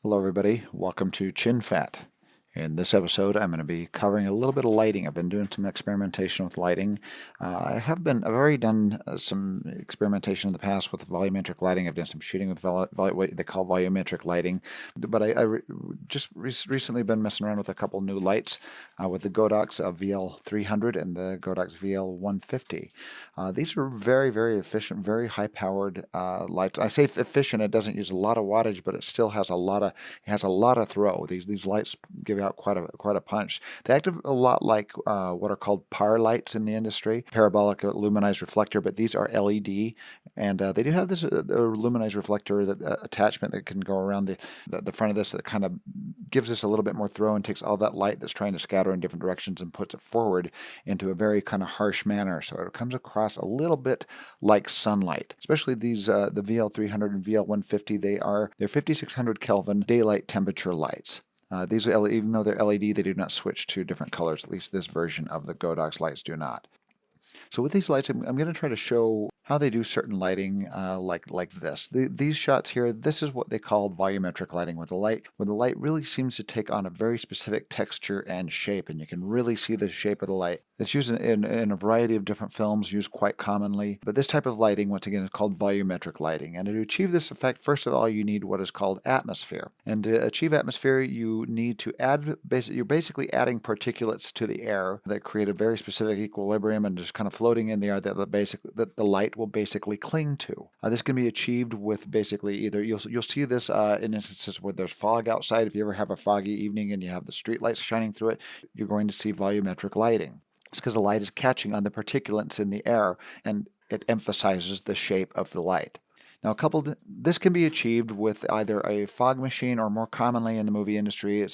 Hello everybody, welcome to Chin Fat. In this episode I'm going to be covering a little bit of lighting. I've been doing some experimentation with lighting. I've already done some experimentation in the past with volumetric lighting. I've done some shooting with what they call volumetric lighting. But just recently been messing around with a couple new lights with the Godox VL300 and the Godox VL150. These are very, very efficient, very high-powered lights. I say efficient; it doesn't use a lot of wattage, but it still has a lot of throw. These lights give out quite a punch. They act a lot like what are called PAR lights in the industry, parabolic luminized reflector, but these are LED, and they do have this luminized reflector attachment that can go around the front of this that kind of gives us a little bit more throw and takes all that light that's trying to scatter in different directions and puts it forward into a very kind of harsh manner. So it comes across a little bit like sunlight. Especially these the VL300 and VL150, they're 5600 Kelvin daylight temperature lights. These are, even though they're LED, they do not switch to different colors. At least this version of the Godox lights do not. So with these lights, I'm going to try to show how they do certain lighting like this. These shots here, this is what they call volumetric lighting, where the light really seems to take on a very specific texture and shape, and you can really see the shape of the light. It's used in a variety of different films, used quite commonly. But this type of lighting, once again, is called volumetric lighting. And to achieve this effect, first of all, you need what is called atmosphere. And to achieve atmosphere, you need to you're basically adding particulates to the air that create a very specific equilibrium and just kind of floating in the air that the light will basically cling to. This can be achieved with basically either, you'll see this in instances where there's fog outside. If you ever have a foggy evening and you have the street lights shining through it, you're going to see volumetric lighting. It's because the light is catching on the particulates in the air, and it emphasizes the shape of the light. Now, this can be achieved with either a fog machine, or more commonly in the movie industry,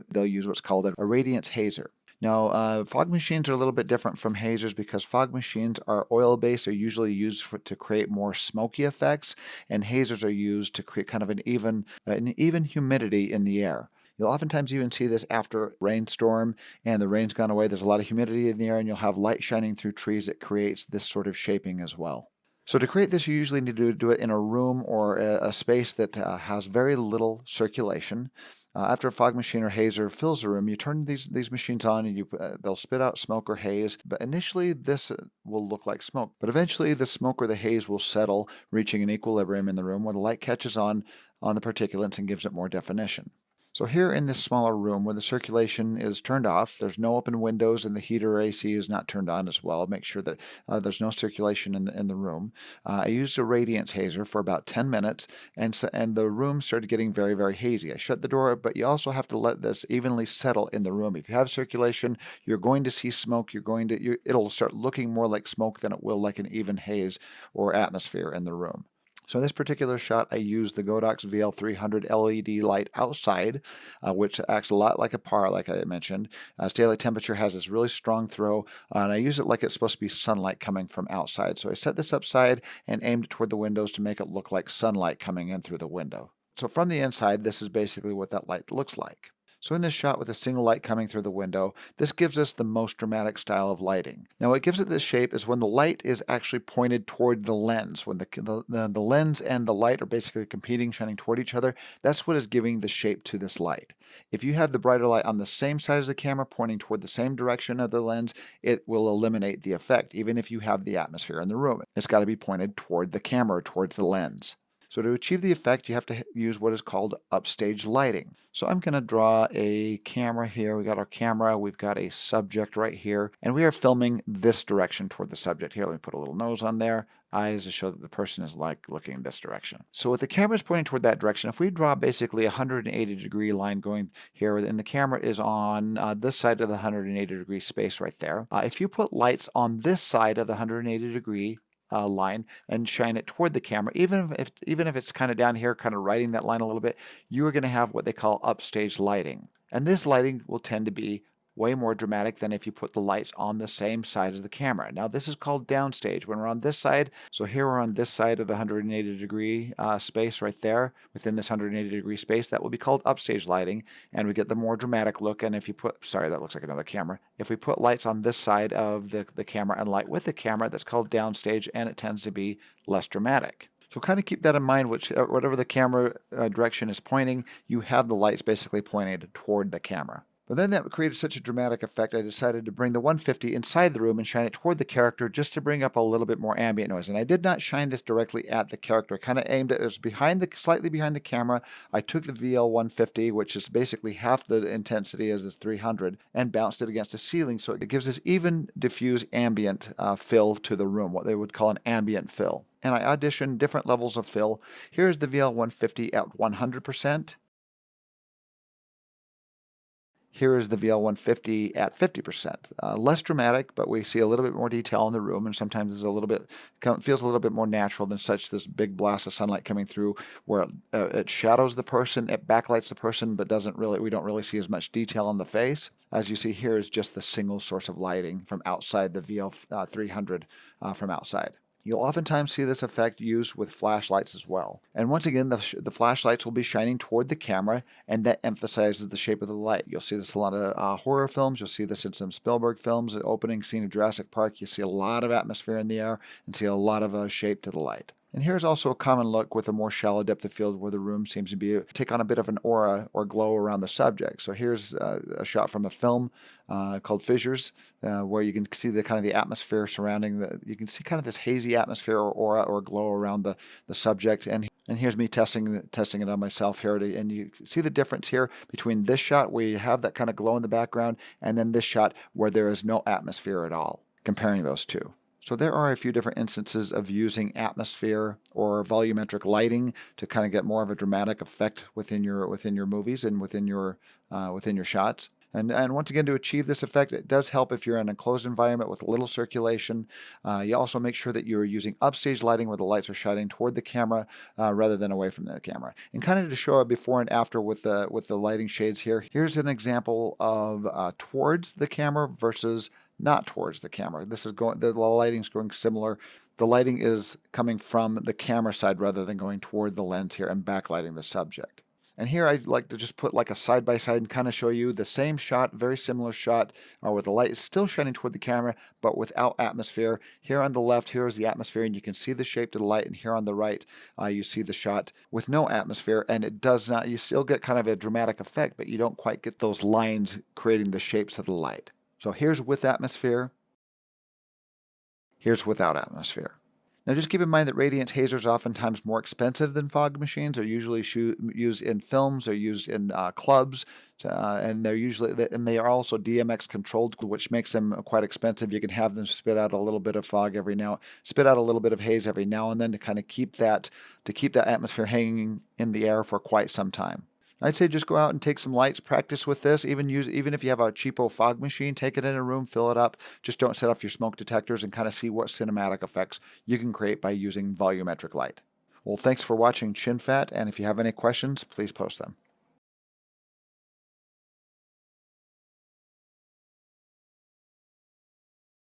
they'll use what's called a Radiance Hazer. Now, fog machines are a little bit different from hazers because fog machines are oil-based. They're usually used to create more smoky effects, and hazers are used to create kind of an even humidity in the air. You'll oftentimes even see this after a rainstorm and the rain's gone away. There's a lot of humidity in the air, and you'll have light shining through trees that creates this sort of shaping as well. So to create this, you usually need to do it in a room or a space that has very little circulation. After a fog machine or hazer fills the room, you turn these machines on, and they'll spit out smoke or haze. But initially, this will look like smoke. But eventually, the smoke or the haze will settle, reaching an equilibrium in the room where the light catches on the particulates and gives it more definition. So here in this smaller room where the circulation is turned off, there's no open windows, and the heater or AC is not turned on as well. Make sure that there's no circulation in the room. I used a Radiance Hazer for about 10 minutes, and the room started getting very, very hazy. I shut the door, but you also have to let this evenly settle in the room. If you have circulation, you're going to see smoke. It'll start looking more like smoke than it will like an even haze or atmosphere in the room. So in this particular shot, I used the Godox VL300 LED light outside, which acts a lot like a PAR, like I mentioned. Daylight temperature has this really strong throw, and I use it like it's supposed to be sunlight coming from outside. So I set this upside and aimed it toward the windows to make it look like sunlight coming in through the window. So from the inside, this is basically what that light looks like. So in this shot with a single light coming through the window, this gives us the most dramatic style of lighting. Now what gives it this shape is when the light is actually pointed toward the lens. When the lens and the light are basically competing, shining toward each other, that's what is giving the shape to this light. If you have the brighter light on the same side as the camera pointing toward the same direction of the lens, it will eliminate the effect, even if you have the atmosphere in the room. It's got to be pointed toward the camera, towards the lens. So to achieve the effect, you have to use what is called upstage lighting. So I'm going to draw a camera here. We got our camera, we've got a subject right here, and we are filming this direction toward the subject here. Let me put a little nose on there, eyes to show that the person is like looking in this direction. So with the camera is pointing toward that direction, if we draw basically a 180-degree line going here, and the camera is on this side of the 180-degree space right there. If you put lights on this side of the 180-degree line and shine it toward the camera, even if it's kind of down here, kind of riding that line a little bit, you are going to have what they call upstage lighting. And this lighting will tend to be way more dramatic than if you put the lights on the same side as the camera. Now this is called downstage when we're on this side. So here we're on this side of the 180-degree space right there. Within this 180-degree space, that will be called upstage lighting, and we get the more dramatic look. And if you put, sorry, that looks like another camera. If we put lights on this side of the camera and light with the camera, that's called downstage, and it tends to be less dramatic. So kind of keep that in mind, whatever the camera direction is pointing, you have the lights basically pointed toward the camera. But then that created such a dramatic effect, I decided to bring the 150 inside the room and shine it toward the character just to bring up a little bit more ambient noise. And I did not shine this directly at the character. I kind of aimed it, it was slightly behind the camera. I took the VL150, which is basically half the intensity as this 300, and bounced it against the ceiling. So it gives this even diffuse ambient fill to the room, what they would call an ambient fill. And I auditioned different levels of fill. Here's the VL150 at 100%. Here is the VL150 at 50%. Less dramatic, but we see a little bit more detail in the room, and sometimes it's feels a little bit more natural than such this big blast of sunlight coming through, where it shadows the person, it backlights the person, but we don't really see as much detail on the face. As you see here is just the single source of lighting from outside the VL300 from outside. You'll oftentimes see this effect used with flashlights as well. And once again, the flashlights will be shining toward the camera, and that emphasizes the shape of the light. You'll see this in a lot of horror films. You'll see this in some Spielberg films. The opening scene of Jurassic Park, you see a lot of atmosphere in the air and see a lot of shape to the light. And here's also a common look with a more shallow depth of field where the room seems to take on a bit of an aura or glow around the subject. So here's a shot from a film called Fissures, where you can see the atmosphere surrounding you can see kind of this hazy atmosphere or aura or glow around the subject. And here's me testing it on myself here. And you see the difference here between this shot where you have that kind of glow in the background and then this shot where there is no atmosphere at all, comparing those two. So there are a few different instances of using atmosphere or volumetric lighting to kind of get more of a dramatic effect within your movies and within your shots. And once again, to achieve this effect, it does help if you're in a closed environment with little circulation. You also make sure that you're using upstage lighting where the lights are shining toward the camera rather than away from the camera. And kind of to show a before and after with the lighting shades here, here's an example of towards the camera versus not towards the camera. The lighting's going similar. The lighting is coming from the camera side rather than going toward the lens here and backlighting the subject. And here I'd like to just put like a side-by-side and kind of show you the same shot, very similar shot, where the light is still shining toward the camera, but without atmosphere. Here on the left, here is the atmosphere, and you can see the shape of the light. And here on the right, you see the shot with no atmosphere, and it does not, you still get kind of a dramatic effect, but you don't quite get those lines creating the shapes of the light. So here's with atmosphere, here's without atmosphere. Now just keep in mind that Radiance Hazers are oftentimes more expensive than fog machines. They're usually used in films, they're used in clubs, and they are also DMX controlled, which makes them quite expensive. You can have them spit out a little bit of haze every now and then to kind of keep that atmosphere hanging in the air for quite some time. I'd say just go out and take some lights, practice with this, even if you have a cheapo fog machine, take it in a room, fill it up, just don't set off your smoke detectors and kind of see what cinematic effects you can create by using volumetric light. Well, thanks for watching Chin Fat, and if you have any questions, please post them.